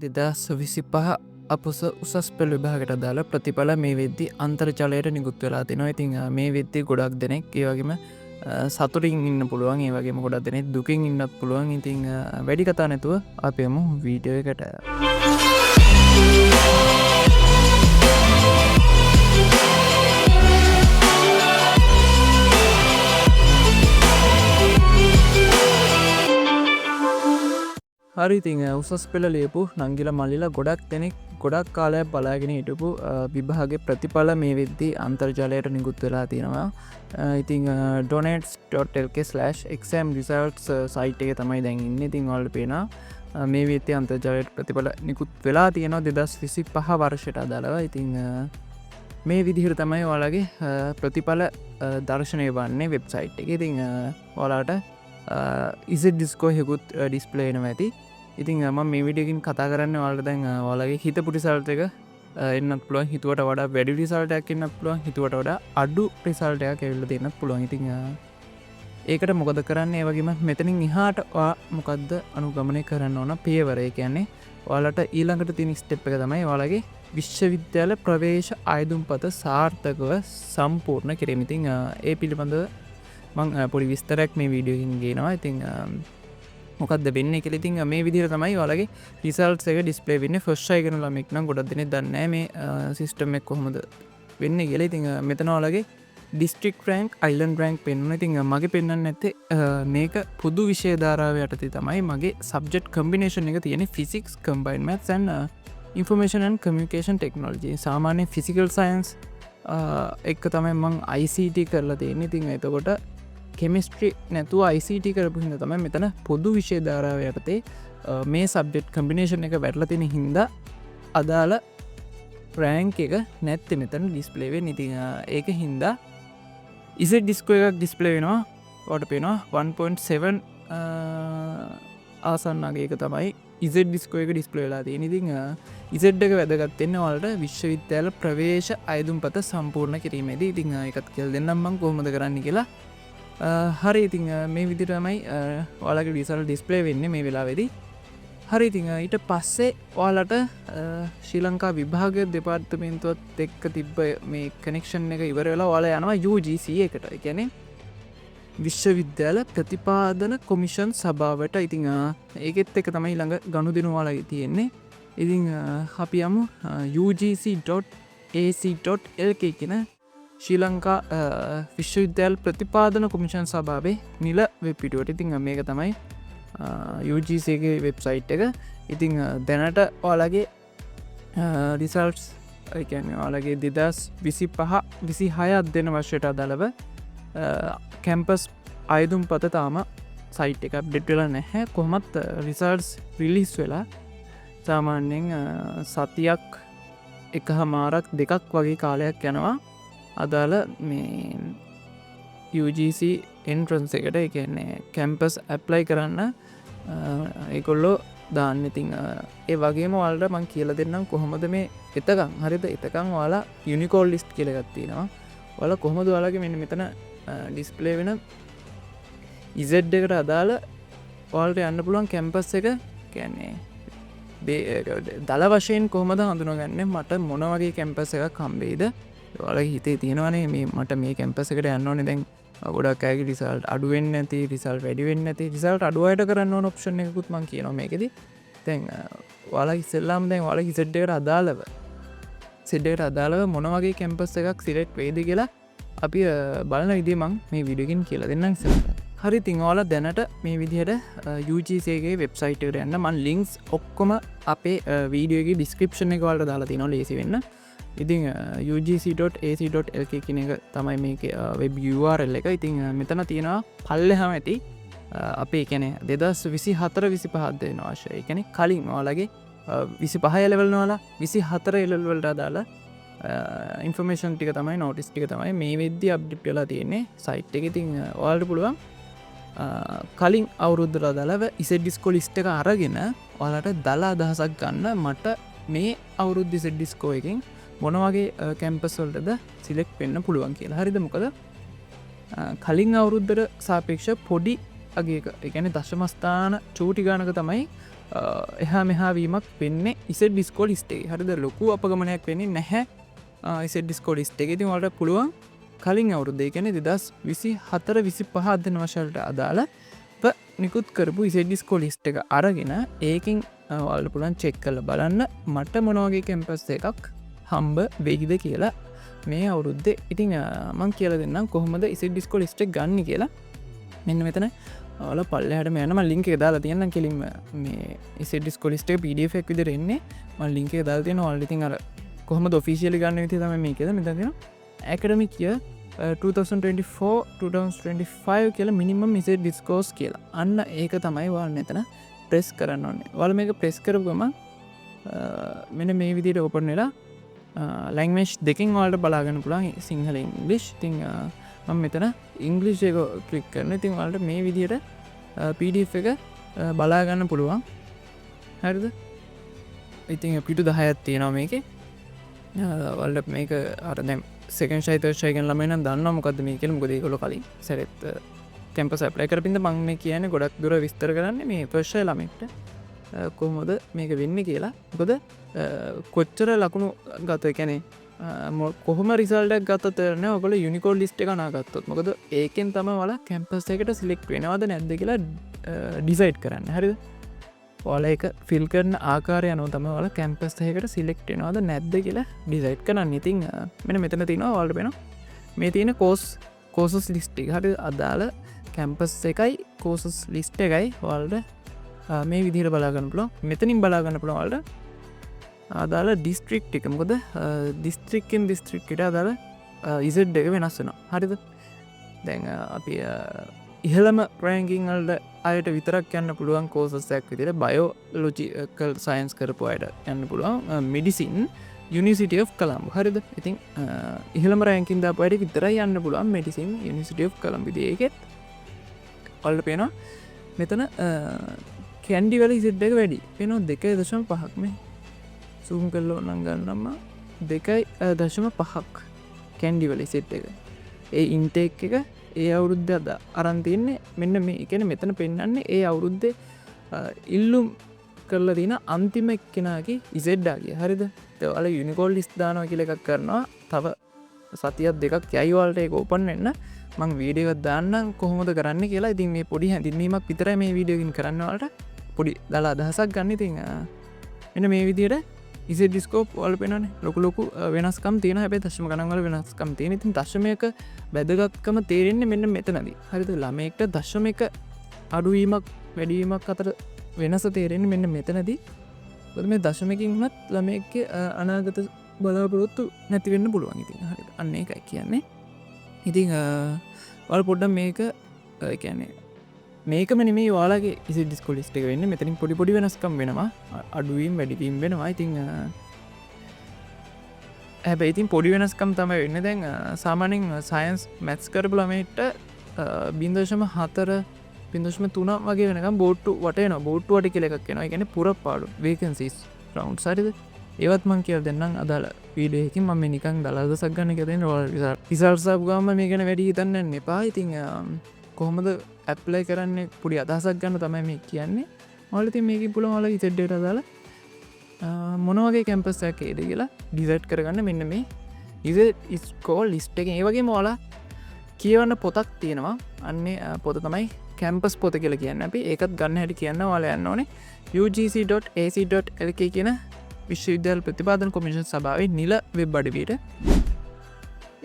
2025 අපුස උසස් පෙළ විභාගයට දාලා ප්‍රතිඵල මේ වෙද්දි අන්තර්ජලයට නිකුත් වෙලා තිනවා. ඉතින් මේ වෙද්දි ගොඩක් දෙනෙක් ඒ වගේම සතුටින් ඉන්න පුළුවන්, ඒ වගේම ගොඩක් දෙනෙක් දුකින් ඉන්නත් පුළුවන්. ඉතින් වැඩි කතා නැතුව අපි යමු වීඩියෝ එකට. හරි, ඉතින් උසස් පෙළ ලියපු නංගිල මල්ලිලා ගොඩක් දෙනෙක් ගොඩක් කාලයක් බලාගෙන හිටපු විභාගේ ප්‍රතිඵල මේ වෙද්දී අන්තර්ජාලයට නිකුත් වෙලා තියෙනවා. ඉතින් donate.lk/exam results සයිට් එකේ තමයි දැන් ඉන්නේ. ඉතින් ඔයාලට පේනවා මේ වෙද්දී අන්තර්ජාලයට ප්‍රතිඵල නිකුත් වෙලා තියෙනවා 2025 වර්ෂයට අදාළව. ඉතින් මේ විදිහට තමයි ඔයාලගේ ප්‍රතිඵල දර්ශනය වන්නේ වෙබ්සයිට් එකේ. ඉතින් ඔයාලට ඉසඩිස්කෝ හෙකුත් ඩිස්පලේ වෙනවා ඇති. ඉතින් ම මේ විඩියකින් කතා කරන්න ඔයාලට දැන් ඔයාලගේ හිතපු රිසල්ට් එක එන්නත් පුළුවන්. හිතුවට වඩා වැඩි රිසල්ට් එකක් එන්නත් පුළුවන්. හිතුවට වඩා අඩු රිසල්ට් එකක් ඇවිල්ලා දෙන්නත් පුළුවන්. ඉතින් ඒකට මොකද කරන්න, ඒ වගේම මෙතනින් එහාට ඔයා මොකද්ද අනුගමනය කරන්න ඕන පියවර. ඒ කියන්නේ ඔයාලට ඊළඟට තියෙන ස්ටෙප් එක තමයි ඔයාලගේ විශ්වවිද්‍යාල ප්‍රවේශ ආයුධම්පත සාර්ථකව සම්පූර්ණ කිරීම. ඉතින් ඒ පිළිබඳව මං පොඩි විස්තරයක් මේ වීඩියෝකින් ගේනවා. ඉතින් මොකක්ද වෙන්නේ කියලා. ඉතින් මේ විදිහට තමයි ඔයාලගේ රිසල්ට්ස් එක ඩිස්ප්ලේ වෙන්නේ. ෆස්ට් ට්‍රයි කරන ළමෙක් නම් ගොඩක් දෙනෙක් දන්නේ නැහැ මේ සිස්ටම් එක කොහොමද වෙන්නේ කියලා. ඉතින් මෙතන ඔයාලගේ ඩිස්ට්‍රික්ට් රෑන්ක්, අයිලන්ඩ් රෑන්ක් පෙන්වනවා. ඉතින් මගේ පෙන්වන්න නැත්තේ මේක පොදු විෂය ධාරාව යටතේ තමයි මගේ සබ්ජෙක්ට් කම්බිනේෂන් එක තියෙන්නේ. Physics, combined maths and information and communication technology. සාමාන්‍ය ෆිසිකල් සයන්ස් එක තමයි මං ICT කරලා තියෙන්නේ. ඉතින් එතකොට කෙමිස්ට්‍රි නැතුව ICT කරපු හින්දා තමයි මෙතන පොදු විෂය ධාරාව යටතේ මේ සබ්ජෙක්ට් කම්බිනේෂන් එක වැටලා තියෙන හින්දා අදාළ රෑන්ක් එක නැත්තේ මෙතන ඩිස්ප්ලේ වෙන්නේ. ඉතින් ඒක හින්දා ඉසෙට් ඩිස්කෝ එකක් ඩිස්ප්ලේ වෙනවා. ඔයාලට පේනවා 1.7 ආසන්නගේ එක තමයි ඉසෙට් ඩිස්කෝ එක ඩිස්ප්ලේ වෙලා තියෙන්නේ. ඉතින් ඉසෙට් එක වැදගත් වෙන්නේ ඔයාලට විශ්වවිද්‍යාල ප්‍රවේශ ආයුධම්පත සම්පූර්ණ කිරීමේදී. ඉතින් ඒකත් කියලා දෙන්නම් මම කොහොමද කරන්න කියලා. හරි, ඉතින් මේ විදිහට තමයි ඔයාලගේ රිසල්ට් ඩිස්ප්ලේ වෙන්නේ මේ වෙලාවේදී. හරි, ඉතින් ඊට පස්සේ ඔයාලට ශ්‍රී ලංකා විභාග දෙපාර්තමේන්තුවත් එක්ක තිබ්බ මේ කනෙක්ෂන් එක ඉවර වෙලා ඔයාලා යනවා UGC එකට. ඒ කියන්නේ විශ්වවිද්‍යාල ප්‍රතිපාදන කොමිෂන් සභාවට. ඉතින් ඒකෙත් එක තමයි ළඟ ගනුදෙනු ඔයාලගේ තියෙන්නේ. ඉතින් අපි යමු ugc.ac.lk කියන ශ්‍රී ලංකා විශ්වවිද්‍යාල ප්‍රතිපාදන කොමිෂන් සභාවේ නිල වෙබ් පිටුවට. ඉතින් මේක තමයි UGC ගේ වෙබ්සයිට් එක. ඉතින් දැනට ඔයාලගේ රිසල්ට්ස්, ඒ කියන්නේ ඔයාලගේ 2025-26 අධ්‍යයන වර්ෂයට අදාළව කැම්පස් ආයුධම්පත තාම සයිට් එක අප්ඩේට් වෙලා නැහැ. කොහොමත් රිසල්ට්ස් රිලීස් වෙලා සාමාන්‍යයෙන් සතියක් එකහමාරක් දෙකක් වගේ කාලයක් යනවා අදාළ මේ UGC එන්ට්‍රන්ස් එකට. ඒ කියන්නේ කැම්පස් ඇප්ලයි කරන්න ඒගොල්ලෝ දාන්න. ඉතින් ඒ වගේම ඔයාලට මං කියලා දෙන්නම් කොහොමද මේ එතකන්. හරිද? එතකන් ඔයාලා යුනිකෝඩ් ලිස්ට් කියලා එකක් තියෙනවා. ඔයාලා කොහොමද ඔයාලගේ මෙන්න මෙතන ඩිස්ප්ලේ වෙන Z එකට අදාළ ඔයාලට යන්න පුළුවන් කැම්පස් එක. කියන්නේ දල වශයෙන් කොහොමද හඳුනගන්නේ මට මොන වගේ කැම්පස් එකක් හම්බෙයිද? ඔයාලගේ හිතේ තියෙනවනේ මේ මට මේ කැම්පස් එකට යන්න ඕනේ. දැන් ගොඩක් අයගේ රිසල්ට් අඩු වෙන්නේ නැති, රිසල්ට් වැඩි වෙන්නේ නැති, රිසල්ට් අඩු අයට කරන්න ඕන ඔප්ෂන් එකකුත් මම කියනවා මේකෙදි. දැන් ඔයාලා ඉස්සෙල්ලාම දැන් ඔයාලගේ Z එකට අදාළව මොන වගේ කැම්පස් එකක් සිලෙක්ට් වෙයිද කියලා අපි බලන විදිහ මම මේ වීඩියෝ එකකින් කියලා දෙන්නම් ඉස්සෙල්ලා. හරි, ඉතින් ඔයාලා දැනට මේ විදිහට UGC ගේ වෙබ්සයිට් එකට යන්න. මම ලින්ක්ස් ඔක්කොම අපේ වීඩියෝ එකේ ඩිස්ක්‍රිප්ෂන් එක වලට දාලා තියෙනවා ලේසි වෙන්න. ඉතින් ugc.ac.lk කියන එක තමයි මේක වෙබ් URL එක. ඉතින් මෙතන තියෙනවා පල්ලෙහාම ඇති අපේ කියන්නේ 2024-25 අධ්‍යයන වර්ෂය. ඒ කියන්නේ කලින් ඔයාලගේ 25 ලෙවල් වල 24 ලෙවල් වලට අදාළ ඉන්ෆර්මේෂන් ටික තමයි, නෝටිස් ටික තමයි මේ වෙද්දී අප්ඩේට් වෙලා තියෙන්නේ සයිට් එකේ. ඉතින් ඔයාලට පුළුවන් කලින් අවුරුද්දට අදාළව ඉසෙට් ඩිස්කෝ ලිස්ට් එක අරගෙන ඔයාලට දල අදහසක් ගන්න මට මේ අවුරුද්ද ඉසෙට් ඩිස්කෝ එකෙන් මොන වගේ කැම්පස් වලටද සිලෙක්ට් වෙන්න පුළුවන් කියලා. හරිද? මොකද කලින් අවුරුද්දට සාපේක්ෂ පොඩි අගයක, ඒ කියන්නේ දශම ස්ථාන චූටි ගානක තමයි එහා මෙහාවීමක් වෙන්නේ ඉසෙට් ඩිස්කෝ ලිස්ටේ. හරිද ලොකු අපගමනයක් වෙන්නේ නැහැ ඉසෙට් ඩිස්කෝ ලිස්ට් එකේ. ඉතින් ඔයාලට පුළුවන් කලින් අවුරුද්දේ කියන්නේ 2024 25 අධ්‍යයන වර්ෂයට අදාළ නිකුත් කරපු ඉසෙට් ඩිස්කෝ ලිස්ට් එක අරගෙන ඒකෙන් ඔයාලට පුළුවන් චෙක් කරලා බලන්න මට මොන වගේ කැම්පස් එකක් හම්බ වෙයිද කියලා මේ අවුරුද්දේ. ඉතින් මං කියලා දෙන්නම් කොහොමද ඉසෙට් ඩිස්කෝ ලිස්ට් එක ගන්න කියලා. මෙන්න මෙතන ඔයාලා පල්ලෙහාට යන්න මම ලින්ක් එක දාලා තියන්නම් කෙලින්ම මේ ඉසෙට් ඩිස්කෝ ලිස්ට් එක PDF එකක් විදිහට එන්නේ. මම ලින්ක් එක දාලා තියෙනවා. ඔයාලා ඉතින් අර කොහොමද ඔෆිෂියලි ගන්න විදිහ තමයි මේකද මෙතන තියෙනවා. academic year 2024-2025 කියලා මිනිමම් ඉසෙට් ඩිස්කෝස් කියලා. අන්න ඒක තමයි ඔයාලා මෙතන ප්‍රෙස් කරන්න ඕනේ. ඔයාලා මේක ප්‍රෙස් කරපු ගමන් මෙන්න මේ විදිහට ඕපන් වෙලා ලැන්ග්වේජ් දෙකෙන් ඔයාලට බලා ගන්න පුළුවන් සිංහල ඉංග්‍රීසි. ඉතින් මම මෙතන ඉංග්‍රීසි එක ක්ලික් කරනවා. ඉතින් ඔයාලට මේ විදිහට PDF එක බලා ගන්න පුළුවන්. හරිද? ඉතින් පිටු 10ක් තියෙනවා මේකේ. ඔයාලට මේක අර දැන් සෙකන්ඩ් ෂයි තර්ඩ් ෂයි කියන ළමයි නම් දන්නවා මොකද්ද මේ කියලා. මොකද ඒගොල්ලෝ කලින් සැරෙත් කැම්පස් ඇප්ලයි කරපින්ද මම මේ කියන්නේ ගොඩක් දුර විස්තර කරන්නේ මේ ෆස්ට් ෂයි ළමයින්ට කොහොමද මේක වෙන්නේ කියලා. මොකද කොච්චර ලකුණු ගත කියන්නේ කොහොම රිසල්ට් එකක් ගත්තත් නෑ ඔයගොල්ලෝ යුනිකෝඩ් ලිස්ට් එක නාගත්තොත්. මොකද ඒකෙන් තමයි ඔයාලා කැම්පස් එකට සිලෙක්ට් වෙනවද නැද්ද කියලා ඩිසයිඩ් කරන්න. හරිද? ඔයාලා ඒක ෆිල් කරන ආකාරය අනුව තමයි ඔයාලා කැම්පස් එකකට සිලෙක්ට් වෙනවද නැද්ද කියලා ඩිසයිඩ් කරන්න. ඉතින් මෙන්න මෙතන තියෙනවා ඔයාලට වෙනවා මේ තියෙන කෝසස් ලිස්ට් එක. හරිද? අදාළ කැම්පස් එකයි කෝසස් ලිස්ට් එකයි ඔයාලට මේ විදිහට බලා ගන්න පුළුවන්. මෙතනින් බලා ගන්න පුළුවන් ඔයාලට අදාළ ඩිස්ට්‍රික්ට් එක. මොකද ඩිස්ට්‍රික්කෙන් ඩිස්ට්‍රික්කට අදාළ ඉසෙට් එක වෙනස් වෙනවා. හරිද? දැන් අපි ඉහළම රෑන්කින් වලට අයට විතරක් යන්න පුළුවන් කෝසස් එකක් විදිහට බයෝලොජිකල් සයන්ස් කරපු අයට යන්න පුළුවන් මෙඩිසින් යුනිවර්සිටි ඔෆ් කොලම්බෝ. හරිද? ඉතින් ඉහළම රෑන්කින් දාපු අයට විතරයි යන්න පුළුවන් මෙඩිසින් යුනිවර්සිටි ඔෆ් කොලම්බෝ. ඉතින් ඒකෙත් ඔයාලට පේනවා මෙතන කැන්ඩි වල ඉසෙට් එක වැඩි. පේනවා 2.5ක් මේ සූම් කරලා නම් ගන්නම 2.5ක් කැන්ඩි වල ඉසෙට් එක. ඒ ඉන්ටේක් එක ඒ අවුරුද්ද අරන් තියන්නේ මෙන්න මේ කියන්නේ මෙතන පෙන්වන්නේ ඒ අවුරුද්දේ ඉල්ලුම් කරලා තියෙන අන්තිම එක්කෙනාගේ ඉසෙට්ඩාගේ. හරිද? ඒ ඔයාලා යුනිකෝඩ් ලිස්ට් දානවා කියලා එකක් කරනවා. තව සතියක් දෙකක් යයි ඔයාලට ඒක ඕපන් වෙන්න. මම වීඩියෝ එකක් දාන්නම් කොහොමද කරන්න කියලා. ඉතින් මේ පොඩි හැඳින්වීමක් විතරයි මේ වීඩියෝ එකකින් කරන්න ඔයාලට. පොඩි දාලා අදහසක් ගන්න. ඉතින් මෙන්න මේ විදිහට ඉසෙට් ඩිස්කෝප් ඔයාලට පේනවනේ ලොකු වෙනස්කම් තියෙනවා. හැබැයි දශම ගණන් වල වෙනස්කම් තියෙන. ඉතින් දශමයක වැදගත්කම තේරෙන්නේ මෙන්න මෙතනදී. හරිද? ළමයෙක්ට දශමයක අඩුවීමක් වැඩිවීමක් අතර වෙනස තේරෙන්නේ මෙන්න මෙතනදී. මොකද මේ දශමකින් උනත් ළමයෙක්ගේ අනාගත බලාපොරොත්තු නැති වෙන්න පුළුවන්. ඉතින් හරිද? අන්න ඒකයි කියන්නේ. ඉතින් ඔයාලා පොඩ්ඩක් මේක කියන්නේ මේකම නෙමෙයි ඔයාලගේ ඉසෙට් ඩිස්කෝ ලිස්ට් එක වෙන්නේ. මෙතනින් පොඩි වෙනස්කම් වෙනවා. අඩුවීම් වැඩිවීම් වෙනවා. ඉතින් හැබැයි ඉතින් පොඩි වෙනස්කම් තමයි වෙන්නේ. දැන් සාමාන්‍යයෙන් සයන්ස් මැත්ස් කරපු ළමයිට 0.4 0.3 වගේ වෙනකම් බෝට්ටු වට එනවා. බෝට්ටු වට කියලා එකක් එනවා. ඒ කියන්නේ පුරපාඩු වේකන්සිස් රවුන්ඩ්ස්. හරිද? ඒවත් මම කියලා දෙන්නම් අදාළ වීඩියෝ එකකින්. මම මේ නිකන් දලදසක් ගන්න කියලා දෙන්නේ. ඔයාලා රිසල්ට්ස් ආපු ගාම මේ ගැන වැඩි හිතන්න යන්න එපා. ඉතින් කොහොමද ඇප්ලයි කරන්නේ පොඩි අදහසක් ගන්න තමයි මේ කියන්නේ. ඔයාලා ඉතින් මේකේ පුළුවන් ඔයාලා ඉසෙට් එකට අදාළ මොන වගේ කැම්පස් එකක් ඒද කියලා ඩිසයිඩ් කරගන්න. මෙන්න මේ ඉසෙට් ඩිස්කෝ ලිස්ට් එකෙන්. ඒ වගේම ඔයාලා කියවන්න පොතක් තියෙනවා. අන්නේ පොත තමයි කැම්පස් පොත කියලා කියන්නේ. අපි ඒකත් ගන්න හැටි කියන්න ඔයාලා යන්න ඕනේ ugc.ac.lk කියන විශ්වවිද්‍යාල ප්‍රතිපාදන කොමිෂන් සභාවේ නිල වෙබ් අඩවියට.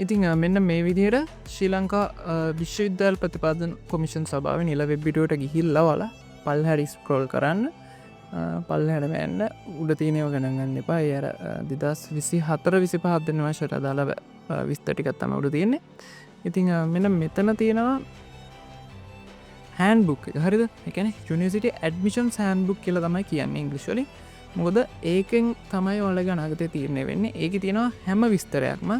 ඉතින් මෙන්න මේ විදිහට ශ්‍රී ලංකා විශ්වවිද්‍යාල ප්‍රතිපාදන කොමිෂන් සභාවේ නිල වෙබ් පිටුවට ගිහිල්ලා ඔයාලා පල්ලෙහාට ස්ක්‍රෝල් කරන්න. පල්ලෙහාට යන්න උඩ තියෙනව ගණන් ගන්න එපා. ඒ අර 2024-25 අධ්‍යයන වර්ෂයට අදාළ විස්තර ටිකක් තමයි උඩ තියෙන්නේ. ඉතින් මෙන්න මෙතන තියෙනවා හෑන්ඩ්බුක් එක. හරිද? ඒ කියන්නේ යුනිවර්සිටි ඇඩ්මිෂන්ස් හෑන්ඩ්බුක් කියලා තමයි කියන්නේ ඉංග්‍රීසි වලින්. මොකද ඒකෙන් තමයි ඔයාලගේ අනාගතය තීරණය වෙන්නේ. ඒකේ තියෙනවා හැම විස්තරයක්ම.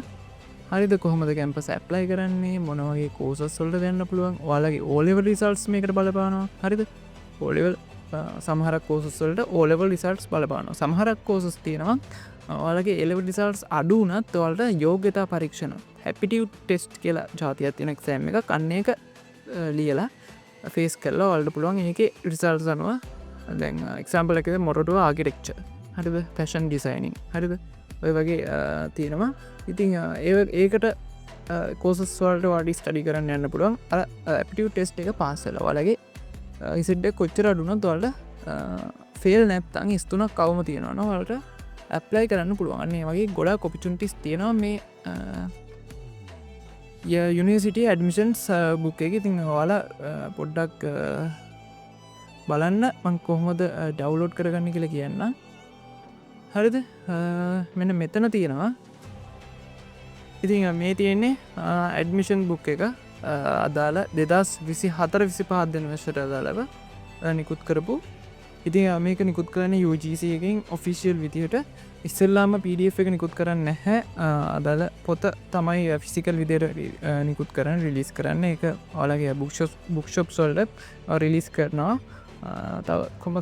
හරිද? කොහොමද කැම්පස් ඇප්ලයි කරන්නේ, මොන වගේ කෝසස් වලට දෙන්න පුළුවන්, ඔයාලගේ O level results මේකට බලපානවා. හරිද? O level සමහරක් කෝසස් වලට O level results බලපානවා. සමහරක් කෝසස් තියෙනවා ඔයාලගේ A level results අඩු වුණත් ඔයාලට යෝග්‍යතා පරීක්ෂණ aptitude test කියලා ජාතියක් තියෙන exam එකක්. අන්න ඒක ලියලා ෆේස් කරලා ඔයාලට පුළුවන් ඒකේ results අනුව දැන් එක්සම්පල් එකද මොරටුව ආගිටෙක්චර් හරිද ෆැෂන් ඩිසයිනින් හරිද ඔය වගේ තියෙනවා ඉතිං ඒකට කෝසස්වල්ට වාඩි ස්ටඩි කරන්න යන්න පුළුවන් ඇපිටියු ටෙස්ට් එක පාසල වලගේ ඉසිඩ්ඩ කොච්චර අඩුනත් වලට ෆෙල් නැත්තං ස්තුනක් කවම තියෙනවන වලට ඇප්ලයි කරන්න පුළුවන්න්නේ වගේ ගොඩා කොපිචුන්ටිස් තියෙනවා මේ යුනිසිට ඇඩමිෂන්ස් බුක් එක ඉතිං වාලා පොඩ්ඩක් බලන්න මං කොහොමද ඩව්ලෝඩ් කරගන්න කියල කියන්න හරිද මෙන්න මෙතන තියෙනවා ඉතිං මේ තියෙන්නේ ඇඩමිෂන් බුක් එක අදාළ 2024-25 වසරට අදාළව නිකුත් කරපු ඉතින් මේක නිකුත් කරන්න UGC එකෙන් ඔෆිසිියල් විදිහට ඉස්සල්ලාම PDF එක නිකුත් කරන්න නැහැ අදාළ පොත තමයි ෆිසිකල් විදියට නිකුත් කරන්න රිලිස් කරන්න එක ඔයාලගේ බුක්ෂොප් සොල්ට රිලිස් කරනවා තව කොම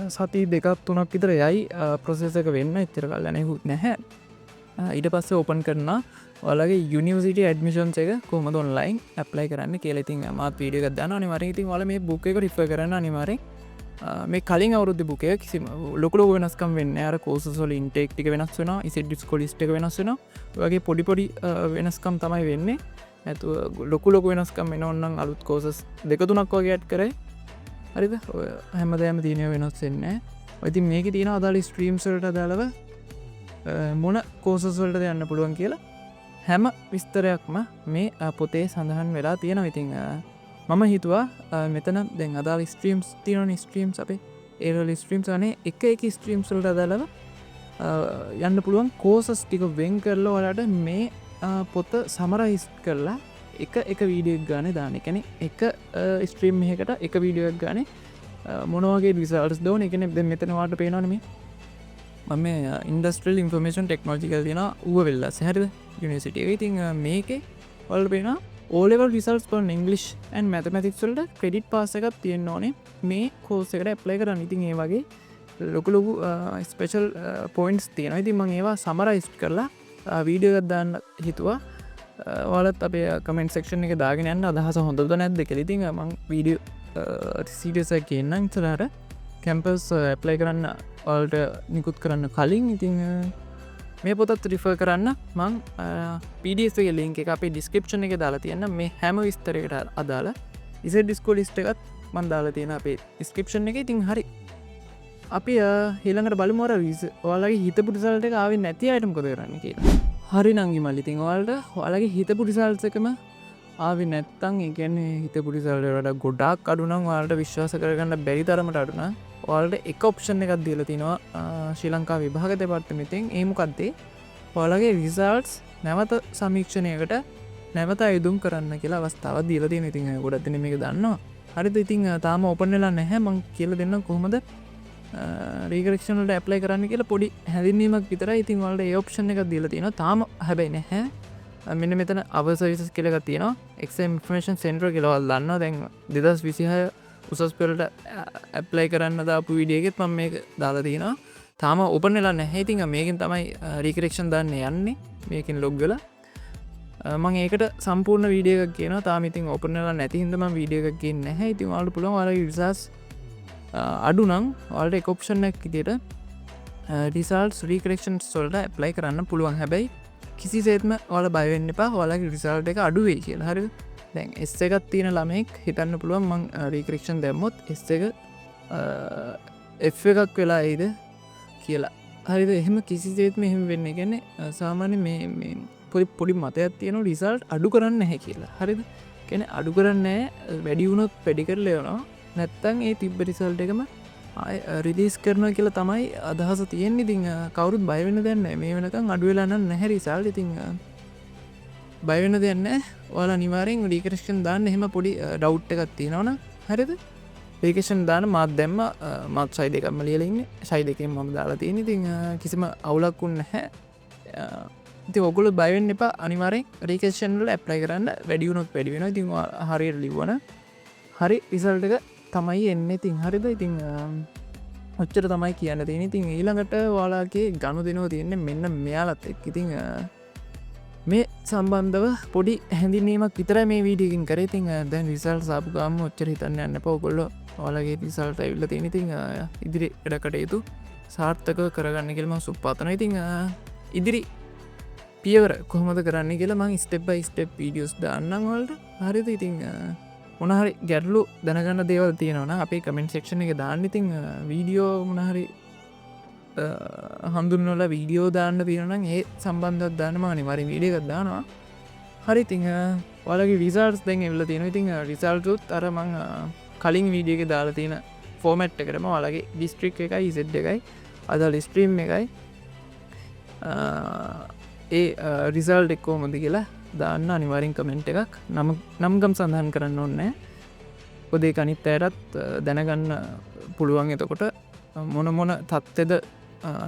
සති දෙකක් තුනක් විතර යයි ප්‍රොසෙස එක වෙන්න එච්චර කල් නැහුත් නැහැ ඊට පස්සේ ඕපන් කරන්න ඔයාලගේ යුනිවර්සිටි ඇඩමිෂන්ස් එක කොහොමද ඔන්ලයින් ඇප්ලයි කරන්න කියලා ඉතින් මාත් වීඩියෝ එකක් දානවා අනිවාර්යෙන් ඉතින් ඔයාලා මේ බුක් එක රිෆර් කරන්න අනිවාර්යෙන් මේ කලින් අවුරුද්ධ බුකය කිසි ලොකු වෙනස්කම් වෙන්න අර කෝසොල ඉන්ටෙක් ටික වෙනස් වෙන ඉසිඩ් ස්කොලිස්ට එක වෙනස් වෙන වගේ පොඩිපොඩි වෙනස්කම් තමයි වෙන්නේ ඇතු ලොකු වෙනස්කම් වෙන ඔන්නන් අලුත් කෝසස් දෙකතුනක් වගේ ඇට් කරයි හරිද හැමදෑම තියනය වෙනස් වෙන්න ඉතින් මේක තියෙන අදාල ස්ට්‍රීම්සල්ට දාලව මොන කෝසස්වලට යන්න පුළුවන් කියලා හැම විස්තරයක්ම මේ පොතේ සඳහන් වෙලා තියෙන ඉතිං මම හිතුවා මෙතන දැන් අදාල ස්ට්‍රීම්ස් තියන ස්ට්‍රීම්ස් අපේ ඒරල් ස්ට්‍රීම්ස් අනේ එක ස්ට්‍රීම්ස්වලට අදාලව යන්න පුළුවන් කෝසස් ටික වෙන් කරලා වලට මේ පොත සමරයිස් කරලා එක වීඩියක් ගාන දාන එකන එක ස්ට්‍රීම් එකට එක වීඩියක් ගාන මොනවගේ විසල්ස් දෝන එකන මෙතනවාට පේනනම මම ඉන්ඩස්ට්‍රල් ඉන්ෆර්මේෂන් ටෙක්නෝජිකල් තින ඌව වෙල්ලා සැහරිද යුනිසිටිය ඉතින් මේක වල් පේන ඕලෙවල් රිසල්ස් පන් ඉංගලිෂ් ඇන් මැතමැතික්ස්වල්ට ක්‍රෙඩිට් පාස එකක් තියෙන්න්න ඕනේ මේ කෝසකට ඇප්ලයි කරන්න ඉතින් ඒ වගේ ලොකුලොකු ස්පේෂල් පොයින්ස් තියෙන ඉතින් මං ඒවා සමරයිස්් කරලා වීඩියගත්දාන්න හිතුවා ඔලත් අපේ කමෙන්ට සෙක්ෂන් එක දාගෙන යන්න අදහස හොඳද නැද්ද කෙලිතින් මං වීඩියෝ සිටස කියන්නම් ඉතරට කැම්පස් ඇප්ලයි කරන්න ඔල්ට නිකුත් කරන්න කලින් ඉතිං මේ පොතත් රිෆර් කරන්න මං පඩ ලින්ක එක අපේ ඩිස්කපෂන එක දාලා තියන්න මේ හැම විස්තරකට අදාලා ඉස ඩිස්කෝ ලිස්ට එකත් මන් දාලා තියෙන අපේ ස්ක්‍රපෂන් එක ඉතින් හරි අපි හිළඟට බලමොර විස ඔයාලගේ හිත පුටිසල්ට එක ආවෙන් නැති අයටම කොද කරන්න කියලා හරි නංගි මල්ලිතින් ඔයාලට ඔයාලගේ හිත පුටිසල්සකම ආවි නැත්තං එකන්නේ හිත පුටිසල්ට ගොඩක් අඩුනම් වාලට විශ්වාස කරගන්න බැරි තරමට අඩුන ඔයාලට එක ඔප්ෂන් එකක් දීල තිනවා ශ්‍රී ලංකා විභාග දෙපර්තමතින් ඒමකක්දේ ඔයාලගේ රිසල්ට්ස් නැවත සමීක්ෂණයකට නැවත අයුදුම් කරන්න කියලා අවස්ථාව දීල තියෙන ඉතින් ගොඩත්තින මේක දන්නවා හරිද ඉතින් තාම ඔපනලා නැහැ මං කියල දෙන්න කොහොමද රීකරක්ෂනට ඇප්ලයි කරන්න කියලා පොඩි හැදිනීමක් විතර ඉතින් වලට ඒ ඔප්ෂන් එක දීල තියෙන තාම හැබැයි නැහැ මෙන්න මෙතන අවසවිසස් කියලක තියෙනවා එක්මේෂන් සෙන්ට්‍ර කෙලවල් දන්න දැන් 2026 උසස් පෙරට ඇප්ලයි කරන්න දාපු විඩියගෙත් මම මේ දාලා තියෙනවා තාම ඔපනලා නැහැතිං මේකින් තමයි රීකරක්ෂන් දන්න යන්නේ මේකින් ලොග්ගල මං ඒකට සම්පූර්ණ වීඩියක කියන තාමිතින් ඔපනලා නැතිහිදම වීඩියක කිය නැහැ ඉතින් වාලට පුළන් වල විසස් අඩුනම් වලට එකෝප්ෂණක් ඉතියට රිසල්ස් රීකරක්ෂන් සොල්ට ඇප්ලයි කරන්න පුළුවන් හැබැයි කිසි සේත්ම ඔල බයවෙන්න එපා ඔයාලගේ රිසල්ට එක අඩුවේ කියලා හරි දැන් එස් එකත් තියෙන ළමෙක් හිතන්න පුළුවන් මං රීකරක්ෂන් දැම්මොත් එස් එක එකක් වෙලා ඒද කියලා හරිද එහෙම කිසි සේත්ම එහෙම වෙන්න ගැන සාමාන්‍ය මේ පොඩි මතයක් තියෙන රිසල්ට් අඩු කරන්න හැ කියලා හරිද කැන අඩු කරන්න වැඩියුණොත් පැඩිකරලයනවා නැත්තං ඒ තිබ්බ රිසල්ට එකම රිලිස් කරනවා කියලා තමයි අදහස තියෙන්නේ ඉතින් කවුරුත් බයවෙන්න දෙන්න මේ වෙනකම් අඩුවෙලාන්න නැහැ රිසල්ට් ඉතින් බයවෙන්න දෙන්න ඔයාලා අනිවාර්යෙන් රීකරක්ෂන් දාන්න එහෙම පොඩි ඩවුට් එකක් තියෙනවනම් හරිද රීකරක්ෂන් දාන්න මාත් දැම්ම මාත් සයි දෙකක්ම ලියලා ඉන්නේ සයි දෙකෙන් මම දාලා තියෙන ඉතින් කිසිම අවුලක් වුණ නැහැ ඉතින් ඔයගොල්ලෝ බය වෙන්න එපා අනිවාර්යෙන් රීකරක්ෂන් වල ඇප්ලයි කරන්න වැඩි වුණොත් වැඩි වෙනවා ඉතින් හරියට ලිව්වන හරි රිසල්ට් එක තමයි එන්න ඉතින් හරිද ඉතින් ඔච්චර තමයි කියන්න තියෙන ඉතින් ඊළඟට ඔයාලගේ ගණු දෙනවා තියෙන්නේ මෙන්න මෙයාලත් එක්ක ඉතින් මේ සම්බන්ධව පොඩි හැඳිනීමක් විතර මේ වීඩියකින් කරේ තින් දැන් රිසල් සාපු ගම ඔච්චර හිතන්න යන්න පවකොල්ල ඔලගේ රිසල්ට ඇවිල්ල තියෙන ඉතින් ඉදිරි එඩකටයුතු සාර්ථක කරගන්න කියලම සුප්පාතන ඉතිං ඉදිරි පියවර කොහොමද කරන්න කියලා මං ස්ටෙප්බයි ස්ටප් වීඩියෝස් දාන්නම් වලට හරිද ඉතිං මොනහරි ගැටලු දැනගන්න දේවල් තියෙනවන අපේ කමෙන්ට් සෙක්ෂණ එක දාන්න ඉතිං වීඩියෝ මොනහරි හඳුන්නල වීඩියෝ දාන්න තියෙනනම් ඒ සම්බන්ධත් දානම අනිවාරි වීඩියකත් දානවා හරි තිං වලගේ රිසල්ස් දැන් එල්ල තියෙන ඉතිං රිසල්ටුත් අර මං කලින් වීඩියක දාලා තියෙන ෆෝමට් එකටම වලගේ ඩිස්ට්‍රික් එකයි ඉසෙඩ් එකයි අද ලිස්ට්‍රීම් එකයි ඒ රිසල්් එක්කෝ මොද කියලා දාන්න අනිවාරින් කමෙන්ට් එකක් නම්ගම් සඳහන් කරන්න ඕන්නෑ පොදේ කනිත් අයටත් දැනගන්න පුළුවන් එතකොට මොන මොන තත්ත්ෙද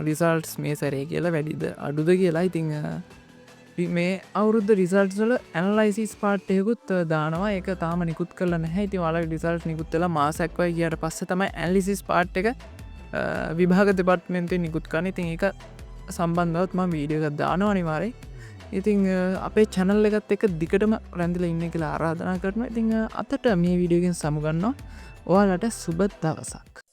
රිසල්ට්ස් මේ සැරේ කියලා වැඩිද අඩුද කියලා ඉතිං මේ අවුරුද්ධ රිසල්ට්ල ඇනලයිසිස් පාට්යකුත් දානවා එක තාම නිකුත් කරන්න හැති වල රිසල්ට් නිකුත්තල මාසැක්වයි කියට පස්ස තමයි ඇලිසිස් පාට් එක විභාග දෙපට්මෙන්තේ නිකුත් කන ඉතින් එක සම්බන්ධවත් ම වීඩියක දානවා අනිවාරයි ඉතිං අපේ චැනල් එකත් එක දිකටම රැඳල ඉන්න කියලා ආරාධනා කරන ඉතිං අතට මේ වීඩියගෙන් සමුගන්නවා ඔයාලට සුබත් දවසක්